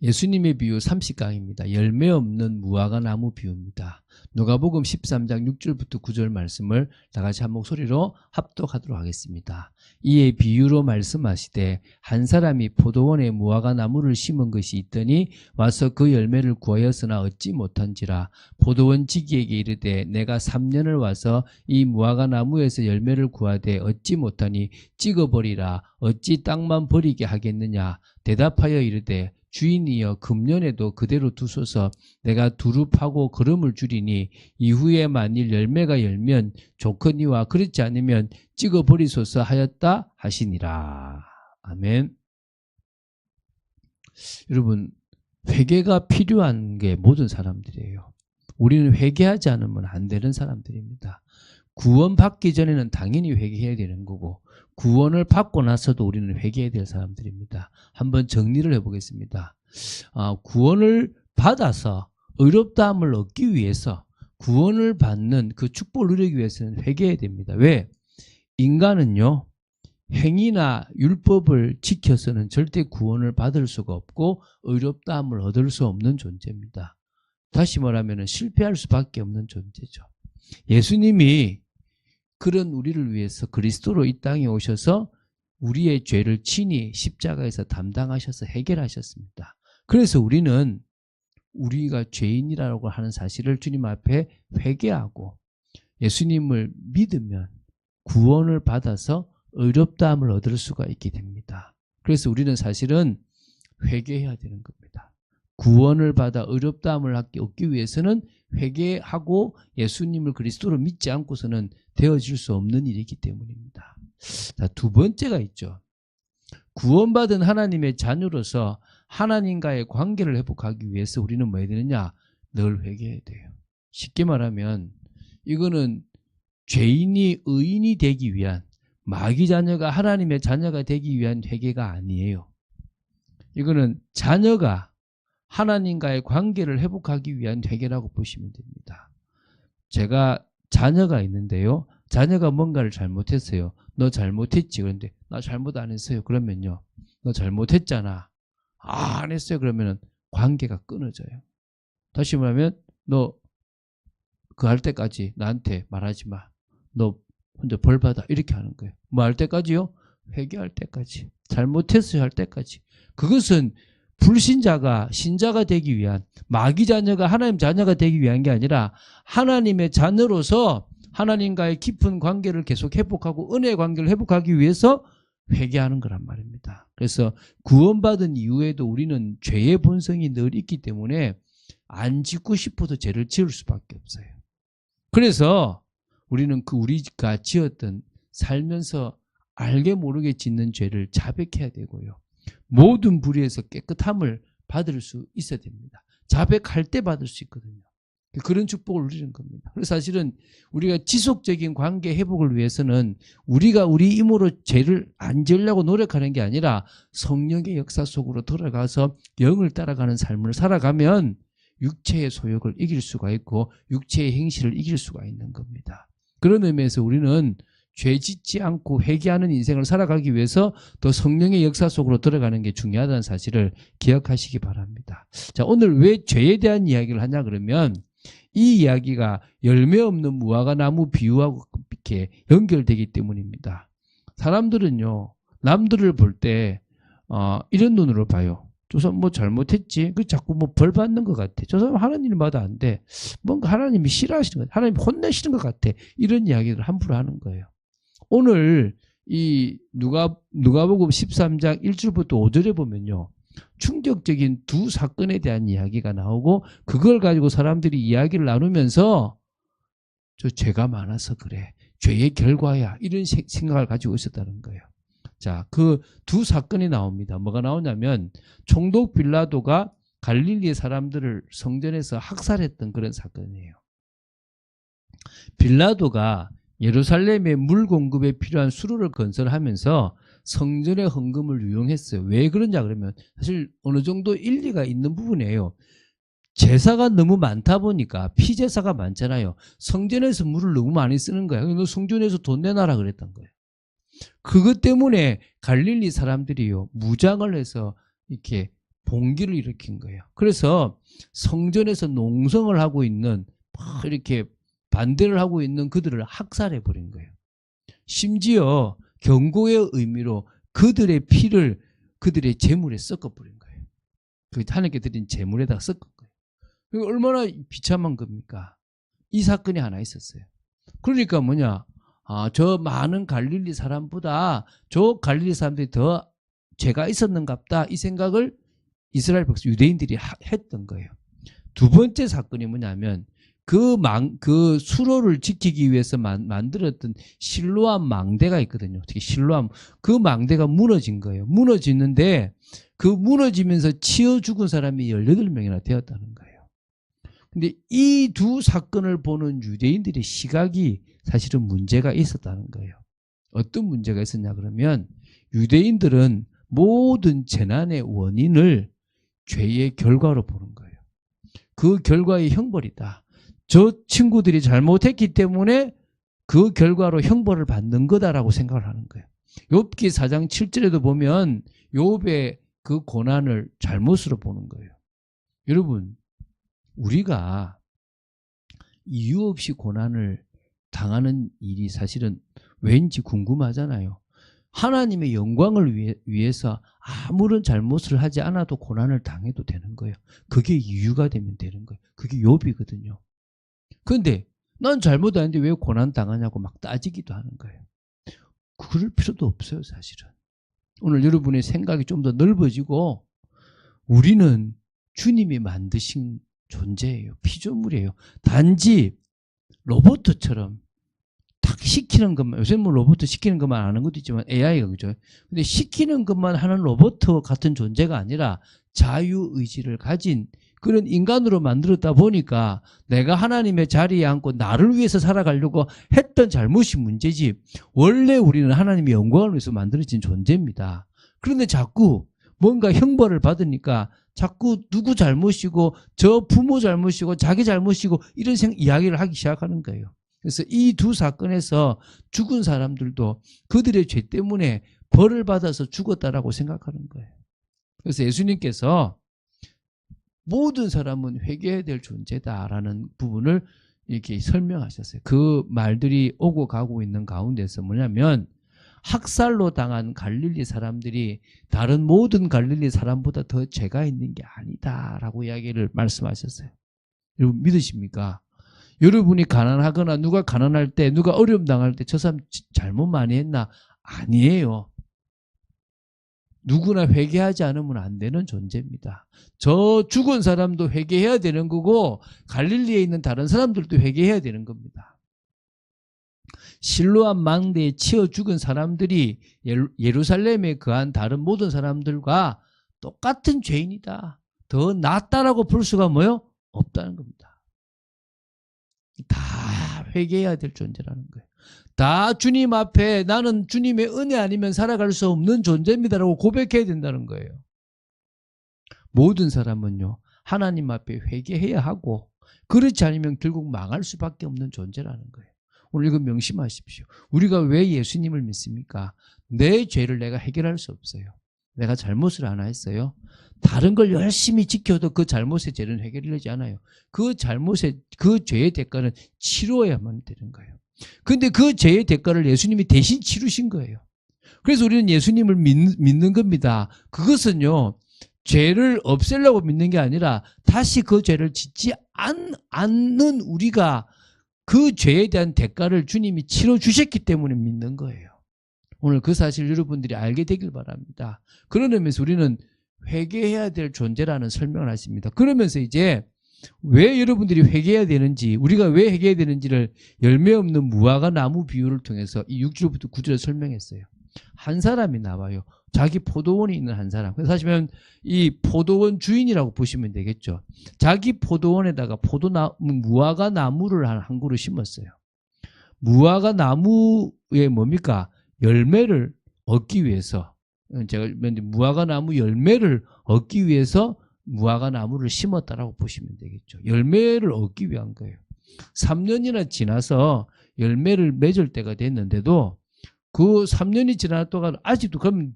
예수님의 비유 30강입니다. 열매 없는 무화과 나무 비유입니다. 누가복음 13장 6절부터 9절 말씀을 다 같이 한 목소리로 합독하도록 하겠습니다. 이에 비유로 말씀하시되 한 사람이 포도원에 무화과 나무를 심은 것이 있더니 와서 그 열매를 구하였으나 얻지 못한지라. 포도원 지기에게 이르되 내가 3년을 와서 이 무화과 나무에서 열매를 구하되 얻지 못하니 찍어버리라. 어찌 땅만 버리게 하겠느냐. 대답하여 이르되 주인이여 금년에도 그대로 두소서. 내가 두루 파고 거름을 주리니 이후에 만일 열매가 열면 좋거니와 그렇지 않으면 찍어버리소서 하였다 하시니라. 아멘. 여러분, 회개가 필요한 게 모든 사람들이에요. 우리는 회개하지 않으면 안 되는 사람들입니다. 구원받기 전에는 당연히 회개해야 되는 거고, 구원을 받고 나서도 우리는 회개해야 될 사람들입니다. 한번 정리를 해보겠습니다. 구원을 받아서 의롭다함을 얻기 위해서, 구원을 받는 그 축복을 누리기 위해서는 회개해야 됩니다. 왜? 인간은요, 행위나 율법을 지켜서는 절대 구원을 받을 수가 없고 의롭다함을 얻을 수 없는 존재입니다. 다시 말하면 실패할 수밖에 없는 존재죠. 예수님이 그런 우리를 위해서 그리스도로 이 땅에 오셔서 우리의 죄를 친히 십자가에서 담당하셔서 해결하셨습니다. 그래서 우리는 우리가 죄인이라고 하는 사실을 주님 앞에 회개하고 예수님을 믿으면 구원을 받아서 의롭다함을 얻을 수가 있게 됩니다. 그래서 우리는 사실은 회개해야 되는 겁니다. 구원을 받아 의롭다함을 얻기 위해서는 회개하고 예수님을 그리스도로 믿지 않고서는 되어질 수 없는 일이기 때문입니다. 자, 두 번째가 있죠. 구원받은 하나님의 자녀로서 하나님과의 관계를 회복하기 위해서 우리는 뭐 해야 되느냐? 늘 회개해야 돼요. 쉽게 말하면 이거는 죄인이 의인이 되기 위한, 마귀 자녀가 하나님의 자녀가 되기 위한 회개가 아니에요. 이거는 자녀가 하나님과의 관계를 회복하기 위한 회개라고 보시면 됩니다. 제가 자녀가 있는데요. 자녀가 뭔가를 잘못했어요. 너 잘못했지. 그런데 나 잘못 안 했어요. 그러면요. 너 잘못했잖아. 안 했어요. 그러면 관계가 끊어져요. 다시 말하면 너 그 할 때까지 나한테 말하지 마. 너 혼자 벌 받아. 이렇게 하는 거예요. 뭐 할 때까지요? 회개할 때까지. 잘못했어요 할 때까지. 그것은 불신자가 신자가 되기 위한, 마귀 자녀가 하나님 자녀가 되기 위한 게 아니라 하나님의 자녀로서 하나님과의 깊은 관계를 계속 회복하고 은혜의 관계를 회복하기 위해서 회개하는 거란 말입니다. 그래서 구원받은 이후에도 우리는 죄의 본성이 늘 있기 때문에 안 짓고 싶어도 죄를 지을 수밖에 없어요. 그래서 우리는 우리가 지었던, 살면서 알게 모르게 짓는 죄를 자백해야 되고요. 모든 불의에서 깨끗함을 받을 수 있어야 됩니다. 자백할 때 받을 수 있거든요. 그런 축복을 누리는 겁니다. 그래서 사실은 우리가 지속적인 관계 회복을 위해서는 우리가 우리 힘으로 죄를 안 지으려고 노력하는 게 아니라 성령의 역사 속으로 들어가서 영을 따라가는 삶을 살아가면 육체의 소욕을 이길 수가 있고 육체의 행실을 이길 수가 있는 겁니다. 그런 의미에서 우리는 죄 짓지 않고 회개하는 인생을 살아가기 위해서 더 성령의 역사 속으로 들어가는 게 중요하다는 사실을 기억하시기 바랍니다. 자, 오늘 왜 죄에 대한 이야기를 하냐 그러면 이 이야기가 열매 없는 무화과 나무 비유하고 이렇게 연결되기 때문입니다. 사람들은요, 남들을 볼 때 이런 눈으로 봐요. 저 사람 뭐 잘못했지? 그 자꾸 뭐 벌 받는 것 같아. 저 사람 하나님마다 안 돼. 뭔가 하나님이 싫어하시는 것 같아. 하나님이 혼내시는 것 같아. 이런 이야기를 함부로 하는 거예요. 오늘 이 누가복음 13장 1절부터 5절에 보면요. 충격적인 두 사건에 대한 이야기가 나오고 그걸 가지고 사람들이 이야기를 나누면서 저 죄가 많아서 그래. 죄의 결과야. 이런 생각을 가지고 있었다는 거예요. 자, 그 두 사건이 나옵니다. 뭐가 나오냐면 총독 빌라도가 갈릴리의 사람들을 성전에서 학살했던 그런 사건이에요. 빌라도가 예루살렘의 물 공급에 필요한 수로를 건설하면서 성전의 헌금을 유용했어요. 왜 그러냐 그러면 사실 어느 정도 일리가 있는 부분이에요. 제사가 너무 많다 보니까 피제사가 많잖아요. 성전에서 물을 너무 많이 쓰는 거야. 너 성전에서 돈 내놔라 그랬던 거예요. 그것 때문에 갈릴리 사람들이요 무장을 해서 이렇게 봉기를 일으킨 거예요. 그래서 성전에서 농성을 하고 있는 막 이렇게 반대를 하고 있는 그들을 학살해 버린 거예요. 심지어 경고의 의미로 그들의 피를 그들의 재물에 섞어버린 거예요. 그 하나님께 드린 재물에다가 섞은 거예요. 얼마나 비참한 겁니까? 이 사건이 하나 있었어요. 그러니까 뭐냐? 저 많은 갈릴리 사람보다 저 갈릴리 사람들이 더 죄가 있었는갑다, 이 생각을 이스라엘 백성 유대인들이 했던 거예요. 두 번째 사건이 뭐냐면 그 수로를 지키기 위해서 만들었던 실로암 망대가 있거든요. 특히 실로암, 그 망대가 무너진 거예요. 무너지는데 그 무너지면서 치여 죽은 사람이 18명이나 되었다는 거예요. 근데 이 두 사건을 보는 유대인들의 시각이 사실은 문제가 있었다는 거예요. 어떤 문제가 있었냐 그러면, 유대인들은 모든 재난의 원인을 죄의 결과로 보는 거예요. 그 결과의 형벌이다. 저 친구들이 잘못했기 때문에 그 결과로 형벌을 받는 거다라고 생각을 하는 거예요. 욥기 4장 7절에도 보면 욥의 그 고난을 잘못으로 보는 거예요. 여러분, 우리가 이유 없이 고난을 당하는 일이 사실은 왠지 궁금하잖아요. 하나님의 영광을 위해서 아무런 잘못을 하지 않아도 고난을 당해도 되는 거예요. 그게 이유가 되면 되는 거예요. 그게 욥이거든요. 그런데 난 잘못 안 했는데 왜 고난 당하냐고 막 따지기도 하는 거예요. 그럴 필요도 없어요, 사실은. 오늘 여러분의 생각이 좀 더 넓어지고, 우리는 주님이 만드신 존재예요. 피조물이에요. 단지 로봇처럼 딱 시키는 것만, 요새 뭐 로봇 시키는 것만 아는 것도 있지만 AI가, 그죠? 근데 시키는 것만 하는 로봇 같은 존재가 아니라 자유의지를 가진 그런 인간으로 만들었다 보니까 내가 하나님의 자리에 앉고 나를 위해서 살아가려고 했던 잘못이 문제지, 원래 우리는 하나님의 영광을 위해서 만들어진 존재입니다. 그런데 자꾸 뭔가 형벌을 받으니까 자꾸 누구 잘못이고 저 부모 잘못이고 자기 잘못이고 이런 이야기를 하기 시작하는 거예요. 그래서 이 두 사건에서 죽은 사람들도 그들의 죄 때문에 벌을 받아서 죽었다라고 생각하는 거예요. 그래서 예수님께서 모든 사람은 회개해야 될 존재다라는 부분을 이렇게 설명하셨어요. 그 말들이 오고 가고 있는 가운데서 뭐냐면, 학살로 당한 갈릴리 사람들이 다른 모든 갈릴리 사람보다 더 죄가 있는 게 아니다라고 이야기를 말씀하셨어요. 여러분 믿으십니까? 여러분이 가난하거나 누가 가난할 때, 누가 어려움 당할 때 저 사람 잘못 많이 했나? 아니에요. 누구나 회개하지 않으면 안 되는 존재입니다. 저 죽은 사람도 회개해야 되는 거고 갈릴리에 있는 다른 사람들도 회개해야 되는 겁니다. 실로암 망대에 치여 죽은 사람들이 예루살렘에 거한 다른 모든 사람들과 똑같은 죄인이다, 더 낫다라고 볼 수가 뭐요? 없다는 겁니다. 다 회개해야 될 존재라는 거예요. 다 주님 앞에 나는 주님의 은혜 아니면 살아갈 수 없는 존재입니다라고 고백해야 된다는 거예요. 모든 사람은요, 하나님 앞에 회개해야 하고, 그렇지 않으면 결국 망할 수밖에 없는 존재라는 거예요. 오늘 이거 명심하십시오. 우리가 왜 예수님을 믿습니까? 내 죄를 내가 해결할 수 없어요. 내가 잘못을 하나 했어요. 다른 걸 열심히 지켜도 그 잘못의 죄는 해결되지 않아요. 그 죄의 대가는 치러야만 되는 거예요. 근데 그 죄의 대가를 예수님이 대신 치르신 거예요. 그래서 우리는 예수님을 믿는 겁니다. 그것은요, 죄를 없애려고 믿는 게 아니라 다시 그 죄를 짓지 않는 우리가 그 죄에 대한 대가를 주님이 치러주셨기 때문에 믿는 거예요. 오늘 그 사실 여러분들이 알게 되길 바랍니다. 그런 의미에서 우리는 회개해야 될 존재라는 설명을 하십니다. 그러면서 이제 왜 여러분들이 회개해야 되는지, 우리가 왜 회개해야 되는지를 열매 없는 무화과 나무 비유를 통해서 이 6절부터 9절에 설명했어요. 한 사람이 나와요. 자기 포도원이 있는 한 사람. 그래서 사실은 이 포도원 주인이라고 보시면 되겠죠. 자기 포도원에다가 무화과 나무를 한 그루 심었어요. 무화과 나무에 뭡니까? 열매를 얻기 위해서, 제가 무화과 나무 열매를 얻기 위해서 무화과 나무를 심었다라고 보시면 되겠죠. 열매를 얻기 위한 거예요. 3년이나 지나서 열매를 맺을 때가 됐는데도 그 3년이 지난 동안 아직도 그럼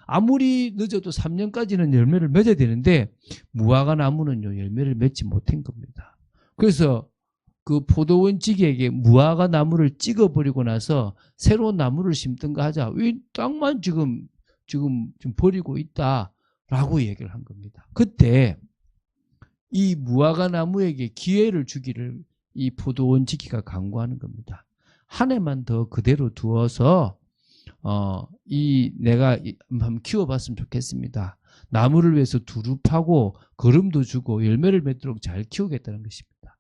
아무리 늦어도 3년까지는 열매를 맺어야 되는데 무화과 나무는요 열매를 맺지 못한 겁니다. 그래서 그 포도원 지기에게 무화과 나무를 찍어버리고 나서 새로운 나무를 심든가 하자. 왜 땅만 지금 버리고 있다라고 얘기를 한 겁니다. 그때 이 무화과 나무에게 기회를 주기를 이 포도원 지기가 강구하는 겁니다. 한 해만 더 그대로 두어서 내가 한번 키워봤으면 좋겠습니다. 나무를 위해서 두루 파고 거름도 주고 열매를 맺도록 잘 키우겠다는 것입니다.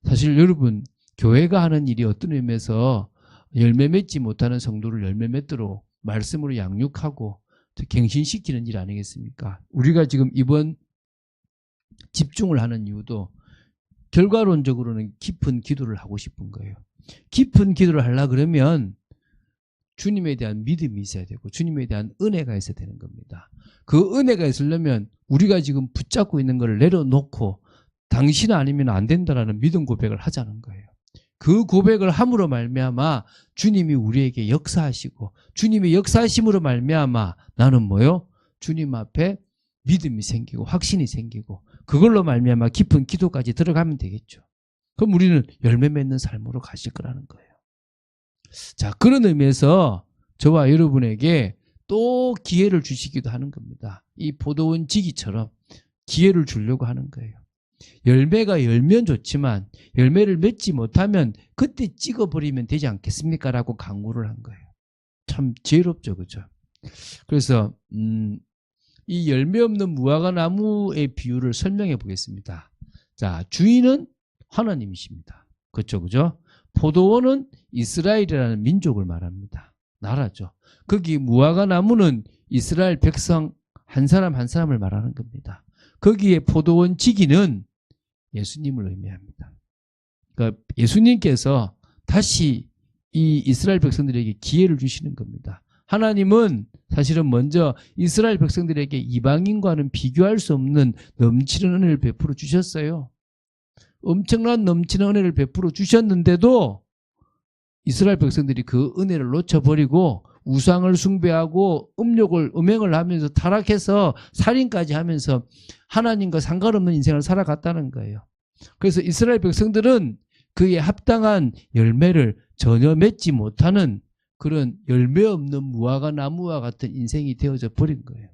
사실 여러분 교회가 하는 일이 어떤 의미에서 열매 맺지 못하는 성도를 열매 맺도록 말씀으로 양육하고 갱신시키는 일 아니겠습니까? 우리가 지금 이번 집중을 하는 이유도 결과론적으로는 깊은 기도를 하고 싶은 거예요. 깊은 기도를 하려고 그러면 주님에 대한 믿음이 있어야 되고 주님에 대한 은혜가 있어야 되는 겁니다. 그 은혜가 있으려면 우리가 지금 붙잡고 있는 걸 내려놓고 당신 아니면 안 된다라는 믿음 고백을 하자는 거예요. 그 고백을 함으로 말미암아 주님이 우리에게 역사하시고 주님의 역사하심으로 말미암아 나는 뭐요? 주님 앞에 믿음이 생기고 확신이 생기고 그걸로 말미암아 깊은 기도까지 들어가면 되겠죠. 그럼 우리는 열매 맺는 삶으로 가실 거라는 거예요. 자, 그런 의미에서 저와 여러분에게 또 기회를 주시기도 하는 겁니다. 이 포도원 지기처럼 기회를 주려고 하는 거예요. 열매가 열면 좋지만 열매를 맺지 못하면 그때 찍어버리면 되지 않겠습니까? 라고 강구를 한 거예요. 참 지혜롭죠, 그죠? 그래서 이 열매 없는 무화과 나무의 비유를 설명해 보겠습니다. 자, 주인은 하나님이십니다. 그렇죠, 그죠? 포도원은 이스라엘이라는 민족을 말합니다. 나라죠. 거기 무화과 나무는 이스라엘 백성 한 사람 한 사람을 말하는 겁니다. 거기에 포도원 지기는 예수님을 의미합니다. 그러니까 예수님께서 다시 이 이스라엘 백성들에게 기회를 주시는 겁니다. 하나님은 사실은 먼저 이스라엘 백성들에게 이방인과는 비교할 수 없는 넘치는 은혜를 베풀어 주셨어요. 엄청난 넘치는 은혜를 베풀어 주셨는데도 이스라엘 백성들이 그 은혜를 놓쳐버리고 우상을 숭배하고 음행을 하면서 타락해서 살인까지 하면서 하나님과 상관없는 인생을 살아갔다는 거예요. 그래서 이스라엘 백성들은 그에 합당한 열매를 전혀 맺지 못하는 그런 열매 없는 무화과 나무와 같은 인생이 되어져 버린 거예요.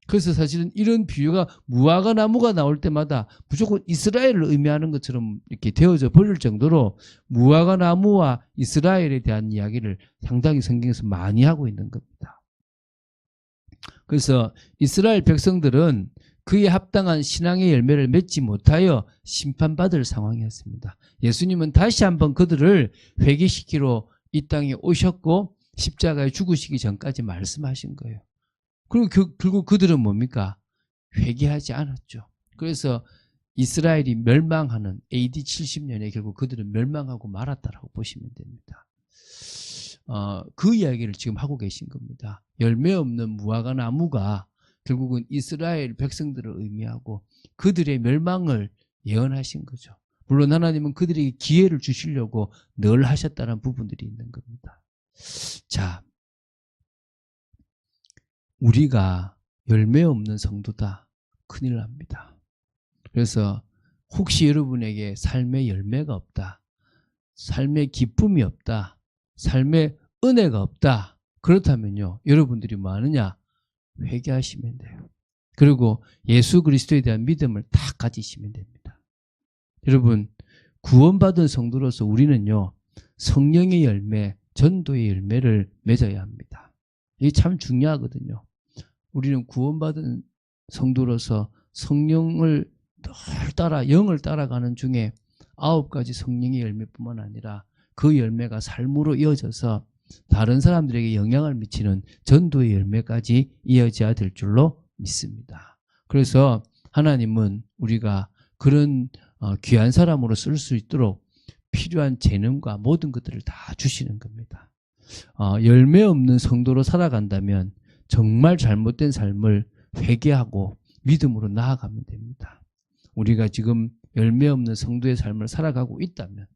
그래서 사실은 이런 비유가 무화과 나무가 나올 때마다 무조건 이스라엘을 의미하는 것처럼 이렇게 되어져 버릴 정도로 무화과 나무와 이스라엘에 대한 이야기를 상당히 성경에서 많이 하고 있는 겁니다. 그래서 이스라엘 백성들은 그에 합당한 신앙의 열매를 맺지 못하여 심판받을 상황이었습니다. 예수님은 다시 한번 그들을 회개시키러 이 땅에 오셨고 십자가에 죽으시기 전까지 말씀하신 거예요. 그리고 결국 그들은 뭡니까? 회개하지 않았죠. 그래서 이스라엘이 멸망하는 AD 70년에 결국 그들은 멸망하고 말았다라고 보시면 됩니다. 그 이야기를 지금 하고 계신 겁니다. 열매 없는 무화과 나무가 결국은 이스라엘 백성들을 의미하고 그들의 멸망을 예언하신 거죠. 물론 하나님은 그들에게 기회를 주시려고 늘 하셨다는 부분들이 있는 겁니다. 자, 우리가 열매 없는 성도다. 큰일 납니다. 그래서 혹시 여러분에게 삶의 열매가 없다. 삶의 기쁨이 없다. 삶의 은혜가 없다. 그렇다면요. 여러분들이 뭐 하느냐? 회개하시면 돼요. 그리고 예수 그리스도에 대한 믿음을 다 가지시면 됩니다. 여러분, 구원받은 성도로서 우리는요. 성령의 열매, 전도의 열매를 맺어야 합니다. 이게 참 중요하거든요. 우리는 구원받은 성도로서 성령을 늘 따라 영을 따라가는 중에 9가지 성령의 열매뿐만 아니라 그 열매가 삶으로 이어져서 다른 사람들에게 영향을 미치는 전도의 열매까지 이어져야 될 줄로 믿습니다. 그래서 하나님은 우리가 그런 귀한 사람으로 쓸 수 있도록 필요한 재능과 모든 것들을 다 주시는 겁니다. 열매 없는 성도로 살아간다면 정말 잘못된 삶을 회개하고 믿음으로 나아가면 됩니다. 우리가 지금 열매 없는 성도의 삶을 살아가고 있다면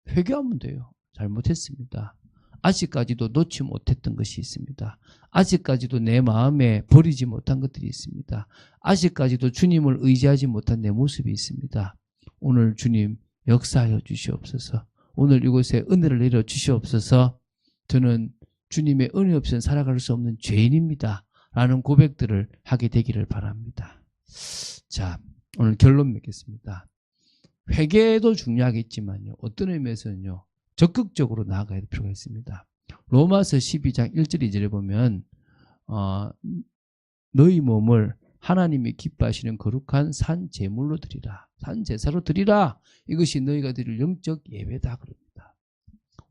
회개하면 돼요. 잘못했습니다. 아직까지도 놓지 못했던 것이 있습니다. 아직까지도 내 마음에 버리지 못한 것들이 있습니다. 아직까지도 주님을 의지하지 못한 내 모습이 있습니다. 오늘 주님 역사하여 주시옵소서. 오늘 이곳에 은혜를 내려 주시옵소서. 저는 주님의 은혜 없이는 살아갈 수 없는 죄인입니다. 라는 고백들을 하게 되기를 바랍니다. 자, 오늘 결론 맺겠습니다. 회개도 중요하겠지만요. 어떤 의미에서는요. 적극적으로 나아가야 될 필요가 있습니다. 로마서 12장 1절 2절에 보면 너희 몸을 하나님이 기뻐하시는 거룩한 산 제물로 드리라. 산 제사로 드리라. 이것이 너희가 드릴 영적 예배다 그럽니다.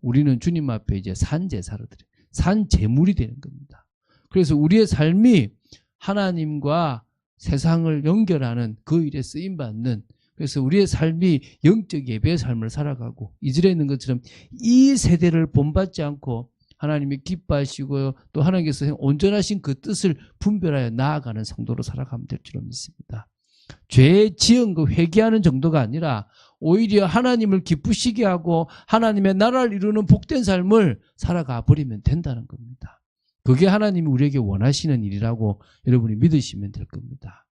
우리는 주님 앞에 이제 산 제사로 드려. 산 제물이 되는 겁니다. 그래서 우리의 삶이 하나님과 세상을 연결하는 그 일에 쓰임 받는, 그래서 우리의 삶이 영적 예배의 삶을 살아가고, 이절에 있는 것처럼 이 세대를 본받지 않고 하나님이 기뻐하시고 또 하나님께서 온전하신 그 뜻을 분별하여 나아가는 성도로 살아가면 될 줄로 믿습니다. 죄 지은 거 회개하는 정도가 아니라 오히려 하나님을 기쁘시게 하고 하나님의 나라를 이루는 복된 삶을 살아가 버리면 된다는 겁니다. 그게 하나님이 우리에게 원하시는 일이라고 여러분이 믿으시면 될 겁니다.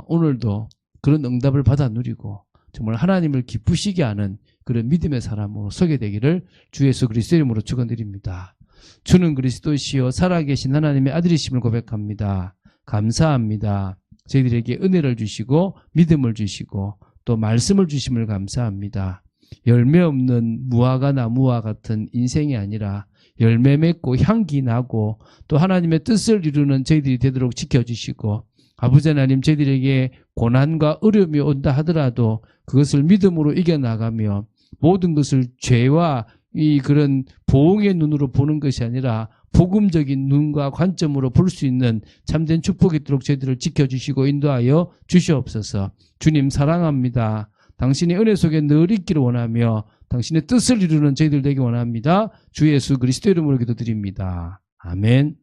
오늘도 그런 응답을 받아 누리고 정말 하나님을 기쁘시게 하는 그런 믿음의 사람으로 서게 되기를 주 예수 그리스도 이름으로 축원드립니다. 주는 그리스도시요 살아계신 하나님의 아들이심을 고백합니다. 감사합니다. 저희들에게 은혜를 주시고 믿음을 주시고 또 말씀을 주심을 감사합니다. 열매 없는 무화과 나무와 같은 인생이 아니라 열매 맺고 향기 나고 또 하나님의 뜻을 이루는 저희들이 되도록 지켜주시고, 아버지 하나님, 저희들에게 고난과 어려움이 온다 하더라도 그것을 믿음으로 이겨나가며 모든 것을 죄와 이 그런 보응의 눈으로 보는 것이 아니라 복음적인 눈과 관점으로 볼 수 있는 참된 축복이 있도록 저희들을 지켜주시고 인도하여 주시옵소서. 주님 사랑합니다. 당신의 은혜 속에 늘 있기를 원하며 당신의 뜻을 이루는 저희들 되기 원합니다. 주 예수 그리스도 이름으로 기도드립니다. 아멘.